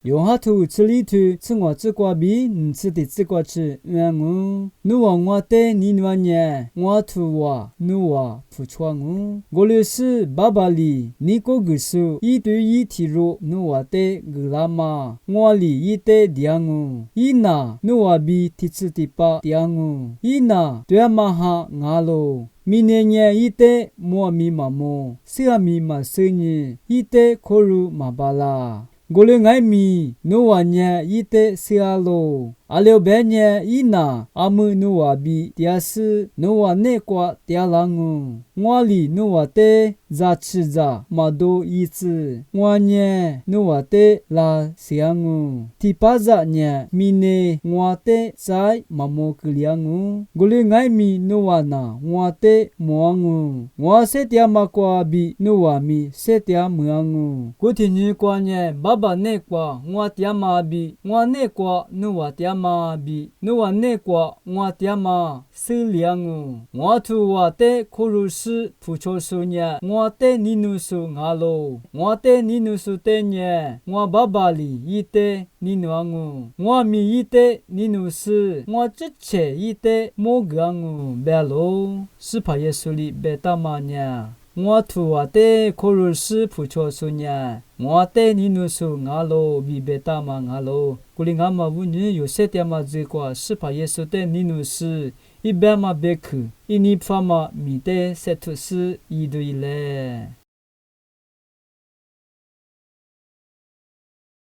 用哈图吃里头吃我吃瓜比吃的吃瓜吃努我的你年我图努不错我就是爸爸里你个个数一对一体肉努的格拉嘛我里一的两一那努比提吃的八两一那对嘛哈俺喽明年一代莫咪嘛么，谁咪嘛谁呢？一代可如嘛巴拉。我了爱咪，努瓦年一代谁阿喽？阿了白年一那阿姆努瓦比，第是努瓦内瓜第郎我里努瓦的咋吃咋嘛都一次。我年努瓦的拉谁第八咋年明年我的在嘛么个两我了爱咪努瓦那我的么我些点嘛瓜比努瓦咪些点么过天日过年爸爸内瓜我点嘛比我内瓜努瓦点嘛比努瓦内瓜我点嘛是两我图我的可如是不错数年我的你努数阿喽我的你努数的年我爸爸里一的你努我咪一的你努是我之前一的莫个别喽是怕耶稣里别大嘛呢我图我的可如是不错数年我的你努数阿喽比别大嘛阿喽古里阿嘛乌女有些点嘛这个是怕耶稣的你努是一边嘛别去一尼发嘛米的塞图是一对嘞。